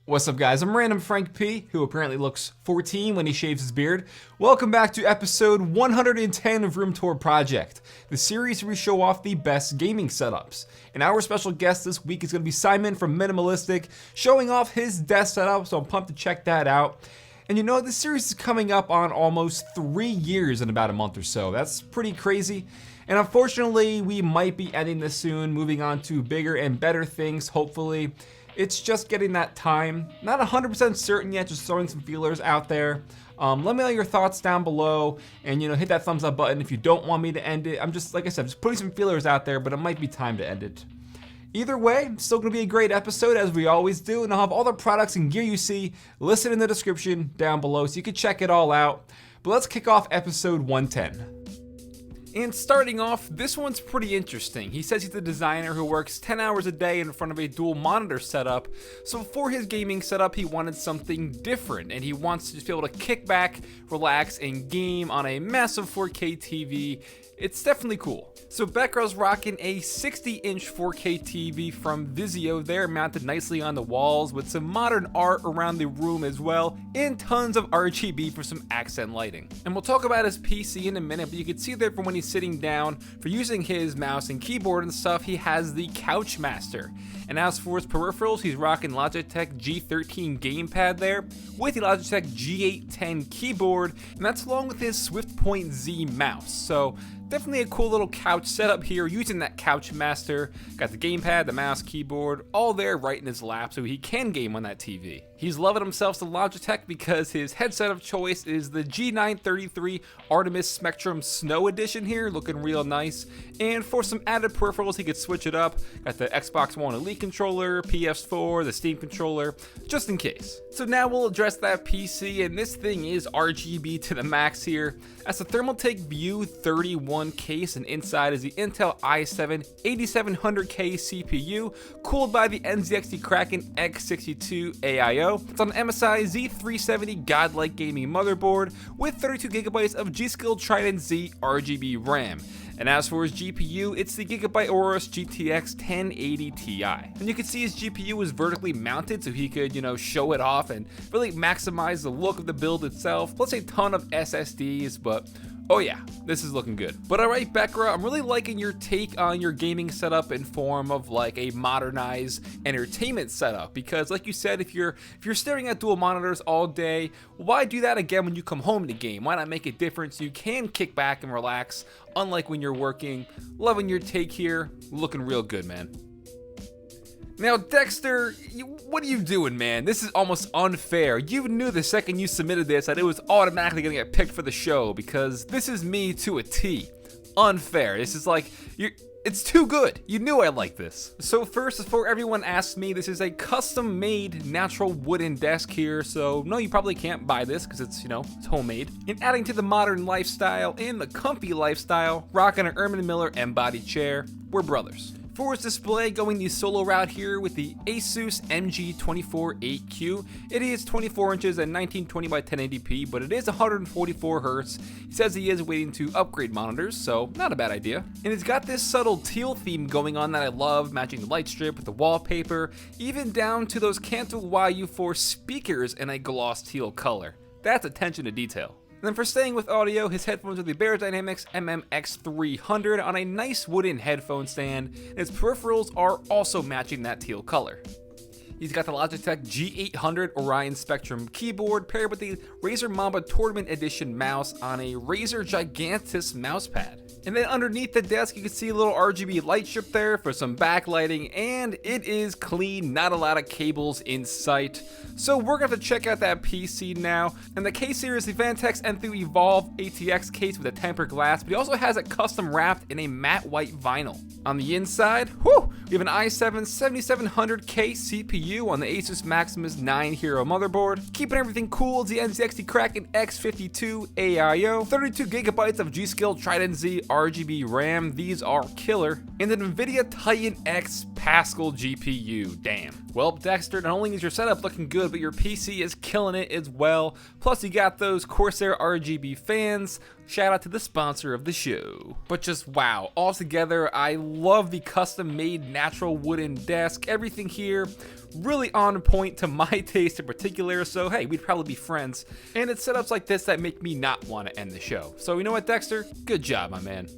What's up, guys? I'm Random Frank P, who apparently looks 14 when he shaves his beard. Welcome back to episode 110 of Room Tour Project, the series where we show off the best gaming setups. And our special guest this week is going to be Simon from Minimalistik, showing off his desk setup, so I'm pumped to check that out. And you know, this series is coming up on almost 3 years in about a month or so. That's pretty crazy. And unfortunately, we might be ending this soon, moving on to bigger and better things, hopefully. It's just getting that time. Not 100% certain yet, just throwing some feelers out there. Let me know your thoughts down below, and hit that thumbs up button if you don't want me to end it. I'm just, like I said, just putting some feelers out there, but it might be time to end it. Either way, it's still gonna be a great episode as we always do, and I'll have all the products and gear you see listed in the description down below so you can check it all out. But let's kick off episode 110. And starting off, this one's pretty interesting. He says he's a designer who works 10 hours a day in front of a dual monitor setup. So for his gaming setup, he wanted something different, and he wants to just be able to kick back, relax, and game on a massive 4K TV. It's definitely cool. So Bekrah's rocking a 60-inch 4K TV from Vizio there, mounted nicely on the walls with some modern art around the room as well, and tons of RGB for some accent lighting. And we'll talk about his PC in a minute, but you can see there from when he's sitting down, for using his mouse and keyboard and stuff, he has the Couch Master. And as for his peripherals, he's rocking Logitech G13 gamepad there, with the Logitech G810 keyboard, and that's along with his SwiftPoint Z mouse. So definitely a cool little couch setup here using that Couch Master. Got the gamepad, the mouse, keyboard, all there right in his lap so he can game on that TV. He's loving himself some Logitech because his headset of choice is the G933 Artemis Spectrum Snow Edition here, looking real nice. And for some added peripherals, he could switch it up. Got the Xbox One Elite controller, PS4, the Steam controller, just in case. So now we'll address that PC, and this thing is RGB to the max here. That's the Thermaltake View 31 case, and inside is the Intel i7 8700K CPU, cooled by the NZXT Kraken X62 AIO. It's on an MSI Z370 Godlike gaming motherboard with 32GB of G-Skill Trident Z RGB RAM. And as for his GPU, it's the Gigabyte Aorus GTX 1080 Ti. And you can see his GPU is vertically mounted so he could, show it off and really maximize the look of the build itself, plus a ton of SSDs, but oh yeah, this is looking good. But alright, Bekrah, I'm really liking your take on your gaming setup in form of like a modernized entertainment setup, because like you said, if you're staring at dual monitors all day, why do that again when you come home to game? Why not make it different so you can kick back and relax, unlike when you're working? Loving your take here, looking real good, man. Now, Dexter, what are you doing, man? This is almost unfair. You knew the second you submitted this that it was automatically gonna get picked for the show, because this is me to a T. Unfair. This is like, it's too good. You knew I liked this. So first, before everyone asks me, this is a custom-made natural wooden desk here, so no, you probably can't buy this because it's, it's homemade. And adding to the modern lifestyle and the comfy lifestyle, rocking an Ermin Miller M-body chair, we're brothers. For his display, going the solo route here with the Asus MG24-8Q. It is 24 inches at 1920 by 1080p, but it is 144 Hz. He says he is waiting to upgrade monitors, so not a bad idea. And it's got this subtle teal theme going on that I love, matching the light strip with the wallpaper, even down to those Kanto YU4 speakers in a gloss teal color. That's attention to detail. And then for staying with audio, his headphones are the Beyerdynamics MMX300 on a nice wooden headphone stand, and his peripherals are also matching that teal color. He's got the Logitech G800 Orion Spectrum keyboard paired with the Razer Mamba Tournament Edition mouse on a Razer Gigantus mousepad. And then underneath the desk, you can see a little RGB light strip there for some backlighting, and it is clean, not a lot of cables in sight. So we're gonna have to check out that PC now. And the case here is the Vantex Enthoo Evolve ATX case with a tempered glass, but he also has it custom wrapped in a matte white vinyl. On the inside, we have an i7 7700K CPU on the Asus Maximus 9 Hero motherboard. Keeping everything cool is the NZXT Kraken X52 AIO, 32GB of G-Skill Trident Z RGB RAM, these are killer, and an NVIDIA Titan X Pascal GPU, damn. Well, Dexter, not only is your setup looking good, but your PC is killing it as well. Plus you got those Corsair RGB fans, Shout out to the sponsor of the show. But just wow, altogether, I love the custom made natural wooden desk. Everything here really on point to my taste in particular, so hey, we'd probably be friends. And it's setups like this that make me not want to end the show. So you know what, Dexter? Good job, my man.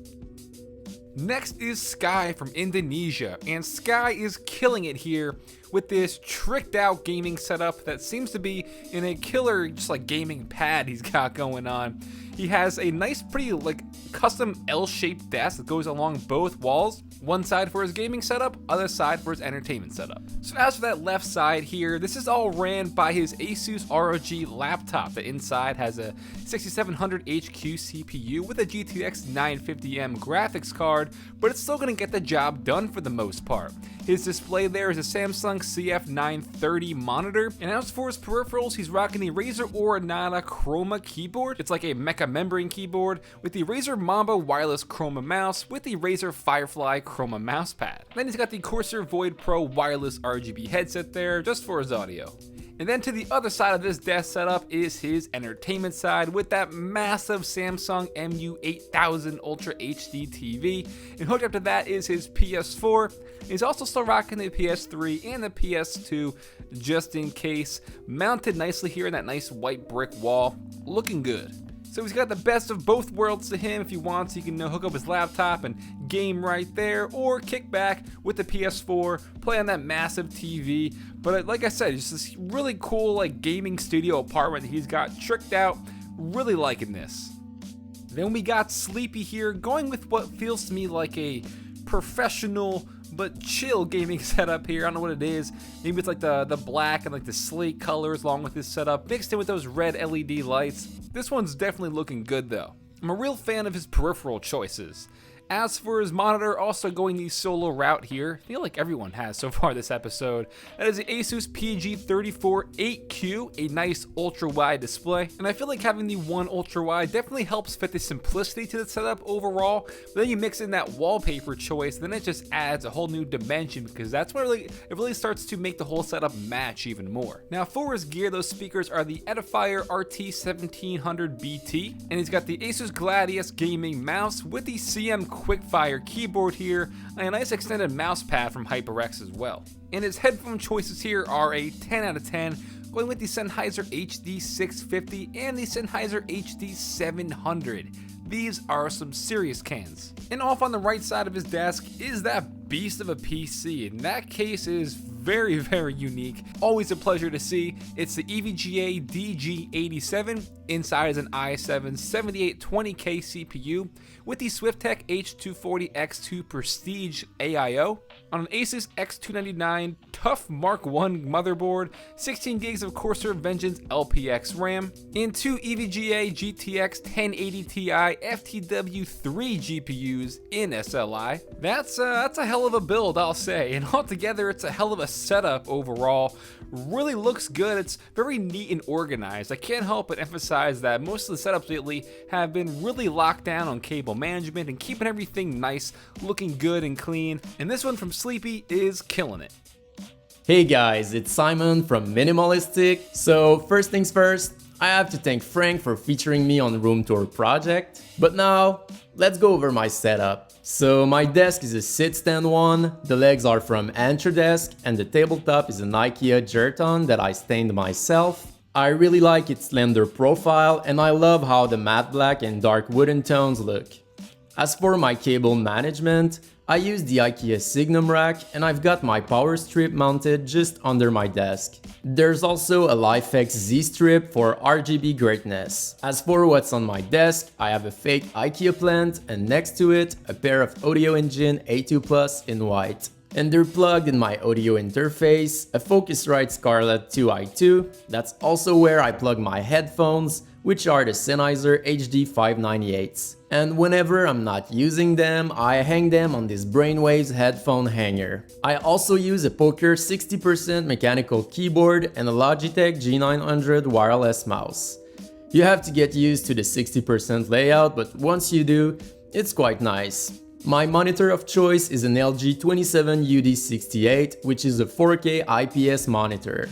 Next is Sky from Indonesia, and Sky is killing it here with this tricked out gaming setup that seems to be in a killer just like gaming pad he's got going on. He has a nice pretty like custom L-shaped desk that goes along both walls. One side for his gaming setup, other side for his entertainment setup. So as for that left side here, this is all ran by his Asus ROG laptop. The inside has a 6700 HQ CPU with a GTX 950M graphics card, but it's still going to get the job done for the most part. His display there is a Samsung CF930 monitor, and as for his peripherals, he's rocking the Razer Oronata Chroma keyboard. It's like a mecha membrane keyboard with the Razer Mamba wireless Chroma mouse with the Razer Firefly Chroma mousepad. Then he's got the Corsair Void Pro wireless RGB headset there just for his audio. And then to the other side of this desk setup is his entertainment side with that massive Samsung MU8000 Ultra HD TV. And hooked up to that is his PS4. He's also still rocking the PS3 and the PS2 just in case. Mounted nicely here in that nice white brick wall. Looking good. So he's got the best of both worlds to him. If he wants, he can hook up his laptop and game right there, or kick back with the PS4, play on that massive TV. But like I said, it's this really cool like gaming studio apartment that he's got tricked out. Really liking this. Then we got Sleepy here, going with what feels to me like a professional but chill gaming setup here. I don't know what it is. Maybe it's like the black and like the slate colors along with this setup mixed in with those red LED lights. This one's definitely looking good though. I'm a real fan of his peripheral choices. As for his monitor, also going the solo route here. I feel like everyone has so far this episode. That is the Asus PG34 8Q, a nice ultra-wide display. And I feel like having the one ultra-wide definitely helps fit the simplicity to the setup overall. But then you mix in that wallpaper choice, then it just adds a whole new dimension because that's where it really starts to make the whole setup match even more. Now for his gear, those speakers are the Edifier RT1700BT. And he's got the Asus Gladius gaming mouse with the CM Quickfire keyboard here, and a nice extended mouse pad from HyperX as well. And his headphone choices here are a 10 out of 10, going with the Sennheiser HD650 and the Sennheiser HD700. These are some serious cans. And off on the right side of his desk is that beast of a PC, and that case is very, very unique. Always a pleasure to see. It's the EVGA DG87. Inside is an i7 7820K CPU with the Swiftech H240X2 Prestige AIO on an Asus X299 Tough Mark I motherboard, 16 gigs of Corsair Vengeance LPX RAM, and two EVGA GTX 1080 Ti FTW3 GPUs in SLI. That's a hell of a build, I'll say, and altogether it's a hell of a setup overall. Really looks good. It's very neat and organized. I can't help but emphasize that most of the setups lately have been really locked down on cable management and keeping everything nice, looking good and clean, and this one from Sleepy is killing it. Hey guys, it's Simon from Minimalistik. So first things first, I have to thank Frank for featuring me on the room tour project. But now, let's go over my setup. So my desk is a sit-stand one, the legs are from Antrodesk, and the tabletop is an IKEA Jerton that I stained myself. I really like its slender profile, and I love how the matte black and dark wooden tones look. As for my cable management, I use the IKEA Signum rack, and I've got my power strip mounted just under my desk. There's also a LifeX Z strip for RGB greatness. As for what's on my desk, I have a fake IKEA plant, and next to it, a pair of Audio Engine A2 Plus in white. And they're plugged in my audio interface, a Focusrite Scarlett 2i2. That's also where I plug my headphones, which are the Sennheiser HD 598s. And whenever I'm not using them, I hang them on this Brainwaves headphone hanger. I also use a Poker 60% mechanical keyboard and a Logitech G900 wireless mouse. You have to get used to the 60% layout, but once you do, it's quite nice. My monitor of choice is an LG 27UD68, which is a 4K IPS monitor.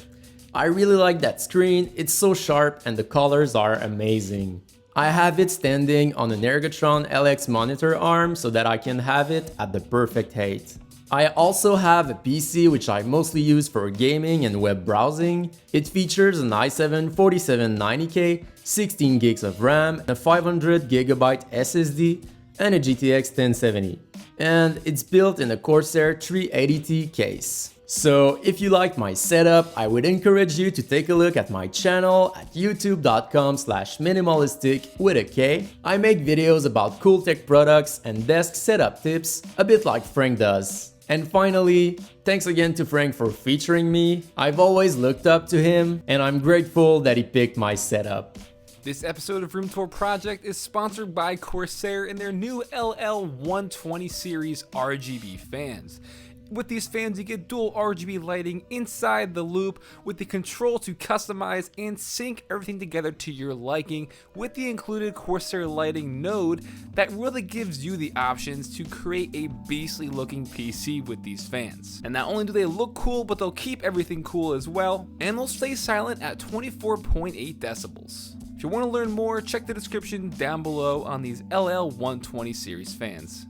I really like that screen, it's so sharp and the colors are amazing. I have it standing on an Ergotron LX monitor arm so that I can have it at the perfect height. I also have a PC which I mostly use for gaming and web browsing. It features an i7-4790K, 16 gigs of RAM, a 500GB SSD, and a GTX 1070. And it's built in a Corsair 380T case. So if you like my setup, I would encourage you to take a look at my channel at youtube.com/minimalistik with a K. I make videos about cool tech products and desk setup tips, a bit like Frank does. And finally, thanks again to Frank for featuring me. I've always looked up to him, and I'm grateful that he picked my setup. This episode of Room Tour Project is sponsored by Corsair and their new LL120 series RGB fans. With these fans, you get dual RGB lighting inside the loop with the control to customize and sync everything together to your liking with the included Corsair lighting node that really gives you the options to create a beastly looking PC with these fans. And not only do they look cool, but they'll keep everything cool as well, and they'll stay silent at 24.8 decibels. If you want to learn more, check the description down below on these LL120 series fans.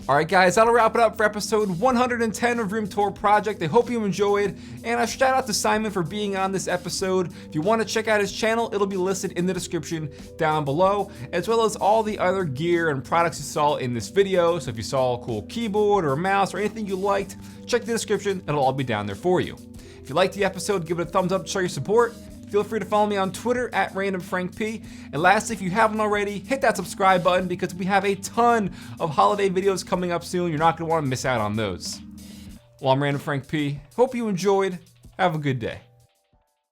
Alright guys, that'll wrap it up for episode 110 of Room Tour Project. I hope you enjoyed, and a shout out to Simon for being on this episode. If you want to check out his channel, it'll be listed in the description down below, as well as all the other gear and products you saw in this video. So if you saw a cool keyboard or a mouse or anything you liked, check the description, it'll all be down there for you. If you liked the episode, give it a thumbs up to show your support. Feel free to follow me on Twitter at randomfrankp. And lastly, if you haven't already, hit that subscribe button because we have a ton of holiday videos coming up soon. You're not going to want to miss out on those. Well, I'm Random Frank P. Hope you enjoyed. Have a good day.